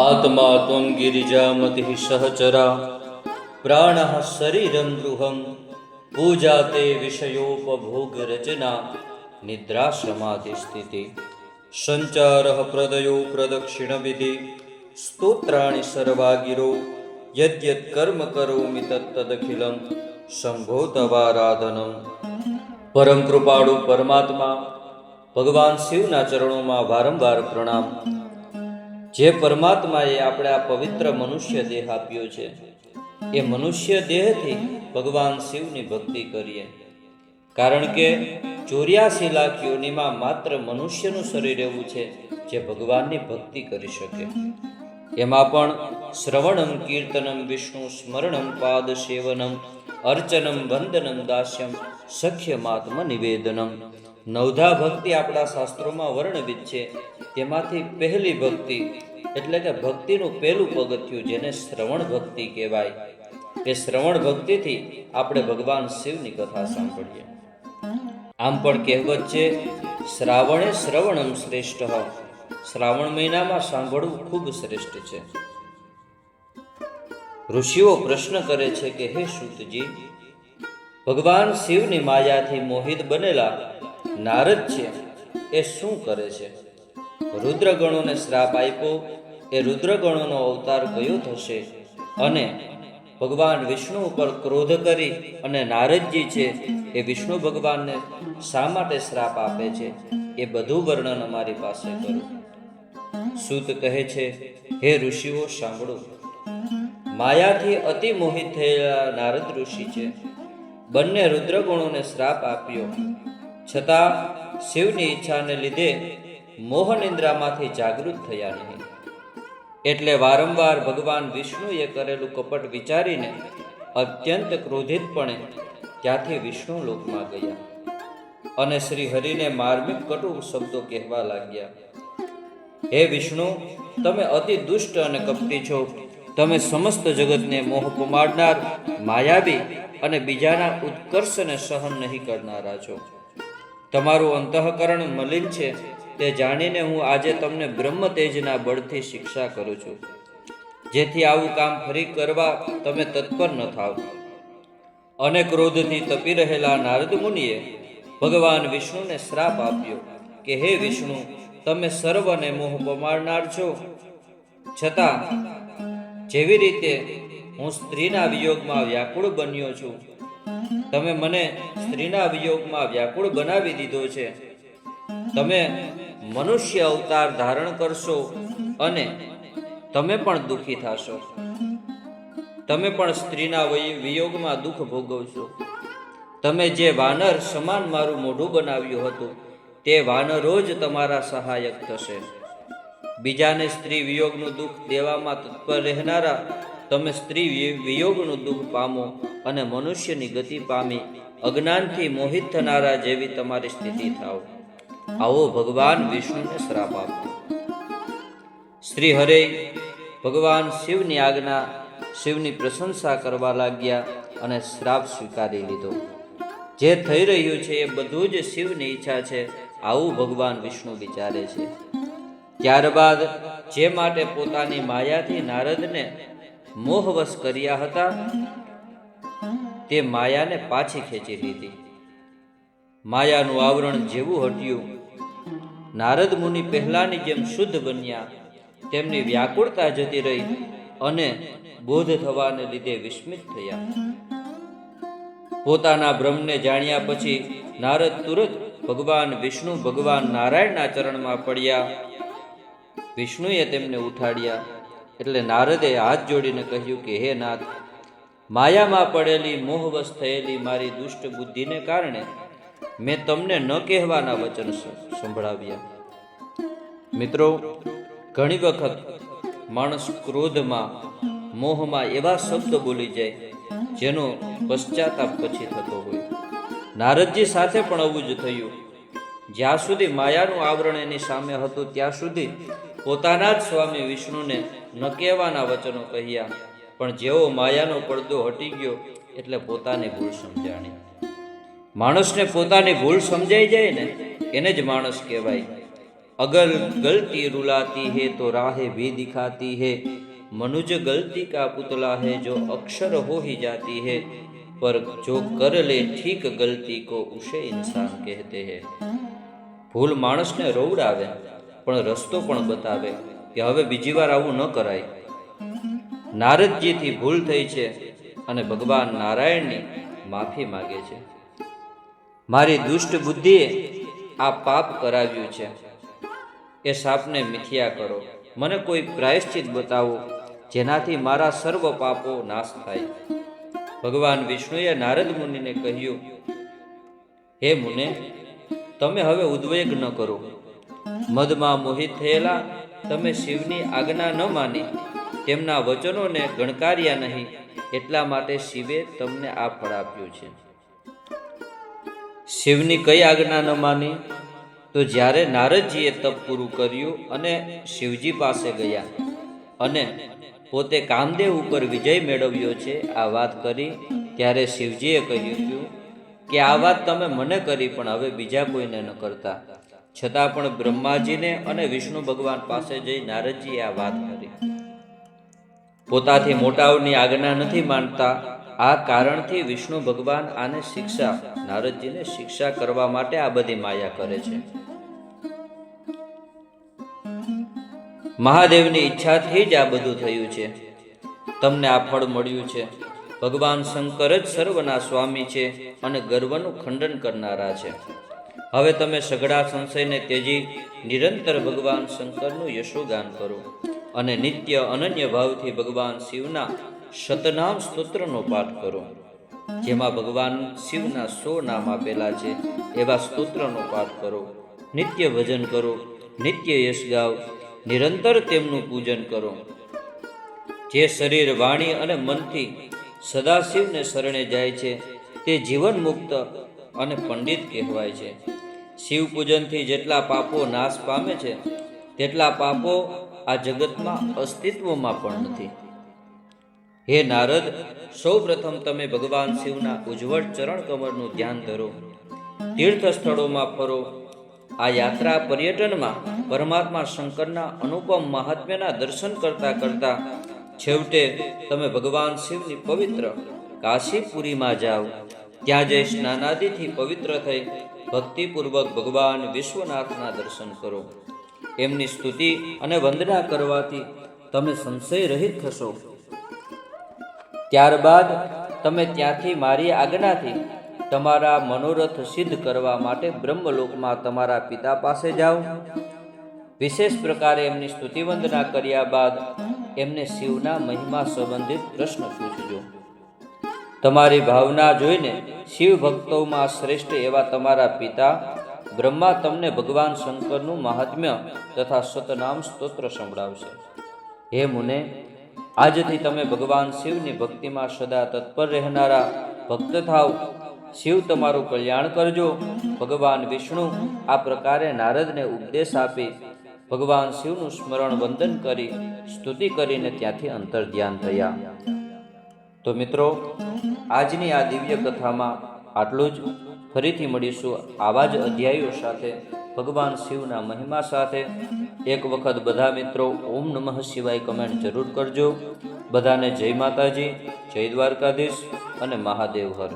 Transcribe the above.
आत्मा त्वं गिरिजामतिः सहचरा प्राणः शरीरं गृहं पूजा ते विषयोपभोगरचना निद्रा समाधिस्थिति संचारः प्रदयो प्रदक्षिणविधि स्तोत्राणि सर्वागिरो यद्यत् कर्म करोमि तत्तदखिलं शंभो तवाराधनम। परम कृपाळु परमात्मा ભગવાન શિવના ચરણોમાં વારંવાર પ્રણામ। જે પરમાત્માએ આપણે આ પવિત્ર મનુષ્ય દેહ આપ્યો છે, એ મનુષ્ય દેહથી ભગવાન શિવની ભક્તિ કરીએ, કારણ કે 84 લાખ યોનિમાં માત્ર મનુષ્યનું શરીર એવું છે જે ભગવાનની ભક્તિ કરી શકે। એમાં પણ શ્રવણમ કીર્તનમ વિષ્ણુ સ્મરણમ પાદ સેવનમ અર્ચનમ વંદનમ દાસ્યમ સખ્યમાત્મ નિવેદનમ। નવધા ભક્તિ આપણા શાસ્ત્રોમાં વર્ણવિત છે। તેમાંથી પહેલી ભક્તિ એટલે કે ભક્તિનું પહેલું પગથિયું, જેને શ્રવણ ભક્તિ કહેવાય, એ શ્રવણ ભક્તિથી આપણે ભગવાન શિવની કથા સાંભળીએ। આમ પણ કહેવત છે, શ્રાવણે શ્રવણમ શ્રેષ્ઠ, શ્રાવણ મહિનામાં સાંભળવું ખૂબ શ્રેષ્ઠ છે। ઋષિઓ પ્રશ્ન કરે છે કે હે સૂતજી, ભગવાન શિવની માયાથી મોહિત બનેલા નારદ છે એ શું કરે છે? રુદ્રગણોને શ્રાપ આપ્યો, એ રુદ્રગણોનો અવતાર કયો થશે? અને ભગવાન વિષ્ણુ ઉપર ક્રોધ કરી અને નારદજી છે એ વિષ્ણુ ભગવાનને શા માટે શ્રાપ આપે છે? એ બધું વર્ણન અમારી પાસે કરો। સૂત કહે છે, હે ઋષિઓ સાંભળો, માયાથી અતિ મોહિત થયેલા નારદ ઋષિ છે, બંને રુદ્રગણોને શ્રાપ આપ્યો, છતાં શિવની ઈચ્છાને લીધે મોહનિંદ્રામાંથી જાગૃત થયા નહીં। એટલે વારંવાર ભગવાન વિષ્ણુએ કરેલું કપટ વિચારીને અત્યંત ક્રોધિતપણે ત્યાંથી વિષ્ણુ લોકમાં ગયા અને શ્રી હરિને માર્મિક કટુ શબ્દો કહેવા લાગ્યા। હે વિષ્ણુ, તમે અતિ દુષ્ટ અને કપટી છો, તમે સમસ્ત જગતને મોહ પમાડનાર, માયાવી અને બીજાના ઉત્કર્ષને સહન નહીં કરનારા છો। તમારું અંતઃકરણ મલિન છે, તે જાણીને હું આજે તમને બ્રહ્મ તેજના બળથી શિક્ષા કરું છું, જેથી આવું કામ ફરી કરવા તમે તત્પર ન થાવ। અને ક્રોધથી તપી રહેલા નારદ મુનિએ ભગવાન વિષ્ણુને શ્રાપ આપ્યો કે હે વિષ્ણુ, તમે સર્વને મોહ પમાડનાર છો, છતાં જેવી રીતે હું સ્ત્રીના વિયોગમાં વ્યાકુળ બન્યો છું, તમે મને સ્ત્રીના વિયોગમાં વ્યાકુળ બનાવી દીધો છે। તમે મનુષ્ય અવતાર ધારણ કરશો અને તમે પણ દુઃખી થશો, તમે પણ સ્ત્રીના વિયોગમાં દુઃખ ભોગવશો। તમે જે વાનર સમાન મારું મોઢું બનાવ્યું હતું, તે વાનરો જ તમારા સહાયક થશે। બીજાને સ્ત્રી વિયોગનું દુઃખ દેવામાં તત્પર રહેનારા તમે સ્ત્રી વિયોગનું દુઃખ પામો અને મનુષ્યની ગતિ પામી અજ્ઞાનથી મોહિત થનારા જેવી તમારી સ્થિતિ થાવ। આવો ભગવાન વિષ્ણુને શ્રાપ આપ્યો। શ્રી હરે ભગવાન શિવની આજ્ઞા, શિવની પ્રશંસા કરવા લાગ્યા અને શ્રાપ સ્વીકારી લીધો। જે થઈ રહ્યું છે એ બધું જ શિવની ઈચ્છા છે, આવું ભગવાન વિષ્ણુ વિચારે છે। ત્યારબાદ જે માટે પોતાની માયાથી નારદને મોહવશ કર્યા હતા, તે માયાને પાછી ખેંચી લીધી। માયાનું આવરણ જેવું હટ્યું, નારદ મુનિ પહેલાની જેમ શુદ્ધ બન્યા, તેમની વ્યાકુળતા જતી રહી અને બોધ થવાને લીધે વિસ્મિત થયા। પોતાના બ્રહ્મને જાણ્યા પછી નારદ તુરત ભગવાન વિષ્ણુ, ભગવાન નારાયણના ચરણમાં પડ્યા। વિષ્ણુએ તેમને ઉઠાડ્યા એટલે નારદે હાથ જોડીને કહ્યું કે હે નાથ, માયામાં પડેલી મોહવશ થયેલી મારી દુષ્ટ બુદ્ધિને કારણે મેં તમને ન કહેવાના વચન સંભળાવ્યા। મિત્રો, ઘણી વખત માણસ ક્રોધમાં, મોહમાં એવા શબ્દ બોલી જાય જેનો પશ્ચાતાપ પછી થતો હોય। નારદજી સાથે પણ આવું જ થયું। જ્યાં સુધી માયાનું આવરણ એની સામે હતું ત્યાં સુધી પોતાના જ સ્વામી વિષ્ણુને ન કહેવાના વચનો કહ્યા, પણ જેવો માયાનો પડદો હટી ગયો એટલે પોતાની ભૂલ સમજાણી। માણસને પોતાની ભૂલ સમજાઈ જાય ને, એને જ માણસ કહેવાય। अगर गलती रुलाती है तो राहें भी दिखाती है, मनुज गलती का पुतला है जो अक्षर हो ही जाती है, पर जो कर ले ठीक गलती को उसे इंसान कहते हैं। ભૂલ માણસને રોવડાવે પણ રસ્તો પણ બતાવે કે હવે બીજી વાર આવું ન કરાય. નારદજીથી ભૂલ થઈ છે અને ભગવાન નારાયણની માફી માગે છે. મારી દુષ્ટ બુદ્ધિએ આ પાપ કરાવ્યું છે, એ સાપને મિથ્યા કરો. મને કોઈ પ્રાયશ્ચિત બતાવો જેનાથી મારા સર્વ પાપો નાશ થાય. ભગવાન વિષ્ણુએ નારદ મુનિને કહ્યું, હે મુને, તમે હવે ઉદ્વેગ ન કરો. મદમાં મોહિત થયેલા તમે શિવની આજ્ઞા ન માની, તેમના વચનોને ગણકાર્યા નહીં, એટલા માટે શિવે તમને આ ફળ આપ્યું છે. શિવની કઈ આજ્ઞા ન માની? તો જ્યારે નારદજીએ તપ પૂરું કર્યું અને શિવજી પાસે ગયા અને પોતે કામદેવ ઉપર વિજય મેળવ્યો છે આ વાત કરી, ત્યારે શિવજીએ કહ્યું કે આ વાત તમે મને કરી પણ હવે બીજા કોઈને ન કરતા. છતાં પણ બ્રહ્માજીને અને વિષ્ણુ ભગવાન પાસે જઈ નારદજીએ આ વાત કરી. પોતાથી મોટાઓની આજ્ઞા નથી માનતા. આ કારણથી વિષ્ણુ ભગવાન આને શિક્ષા, નારદજીને શિક્ષા કરવા માટે આ બધી માયા કરે છે. મહાદેવની ઈચ્છાથી જ આ બધું થયું છે. તમને આ ફળ મળ્યું છે. ભગવાન શંકર જ સર્વના સ્વામી છે અને ગર્વનું ખંડન કરનારા છે. હવે તમે સઘળા સંશયને ત્યજી નિરંતર ભગવાન શંકરનું યશોગાન કરો અને નિત્ય અનન્ય ભાવથી ભગવાન શિવના શતનામ સ્તોત્રનો પાઠ કરો. જેમાં ભગવાન શિવના 100 નામ આપેલા છે એવા સ્તોત્રનો પાઠ કરો. નિત્ય ભજન કરો, નિત્ય યશ ગાઓ, નિરંતર તેમનું પૂજન કરો. જે શરીર, વાણી અને મનથી સદાશિવને શરણે જાય છે તે જીવન મુક્ત અને પંડિત કહેવાય છે. શિવ પૂજનથી જેટલા પાપો નાશ પામે છે તેટલા પાપો આ જગતમાં અસ્તિત્વમાં પણ નથી. હે નારદ, સૌ પ્રથમ તમે ભગવાન શિવના ઉજ્જવળ ચરણ કમળનું ધ્યાન ધરો. તીર્થ સ્થળોમાં ફરો. આ યાત્રા પર્યટનમાં પરમાત્મા શંકરના અનુપમ મહાત્મ્યના દર્શન કરતા કરતા છેવટે તમે ભગવાન શિવની પવિત્ર કાશીપુરીમાં જાઓ. ત્યાં જઈ સ્નાનાદિથી પવિત્ર થઈ ભક્તિપૂર્વક ભગવાન વિશ્વનાથના દર્શન કરો. એમની સ્તુતિ અને વંદના કરવાથી તમે સંશય રહિત થશો. ત્યારબાદ તમે ત્યાંથી મારી આજ્ઞાથી તમારા મનોરથ સિદ્ધ કરવા માટે બ્રહ્મલોકમાં તમારા પિતા પાસે જાઓ. વિશેષ પ્રકારે એમની સ્તુતિ વંદના કર્યા બાદ એમને શિવના મહિમા સંબંધિત પ્રશ્ન પૂછજો. તમારી ભાવના જોઈને શિવ ભક્તોમાં શ્રેષ્ઠ એવા તમારા પિતા બ્રહ્મા તમને ભગવાન શંકરનું મહાત્મ્ય તથા સતનામ સ્તોત્ર સંભળાવશે. હે મુને, આજથી તમે ભગવાન શિવની ભક્તિમાં સદા તત્પર રહેનારા ભક્ત થાવ. શિવ તમારું કલ્યાણ કરજો. ભગવાન વિષ્ણુ આ પ્રકારે નારદને ઉપદેશ આપી ભગવાન શિવનું સ્મરણ વંદન કરી સ્તુતિ કરીને ત્યાંથી અંતર ધ્યાન થયા. તો મિત્રો, આજની આ દિવ્ય કથામાં આટલું જ. ફરીથી મળીશું આવા જ અધ્યાયો સાથે, ભગવાન શિવના મહિમા સાથે. એક વખત બધા મિત્રો ઓમ નમઃ શિવાય કમેન્ટ જરૂર કરજો. બધાને જય માતાજી, જય દ્વારકાધીશ અને મહાદેવ હર.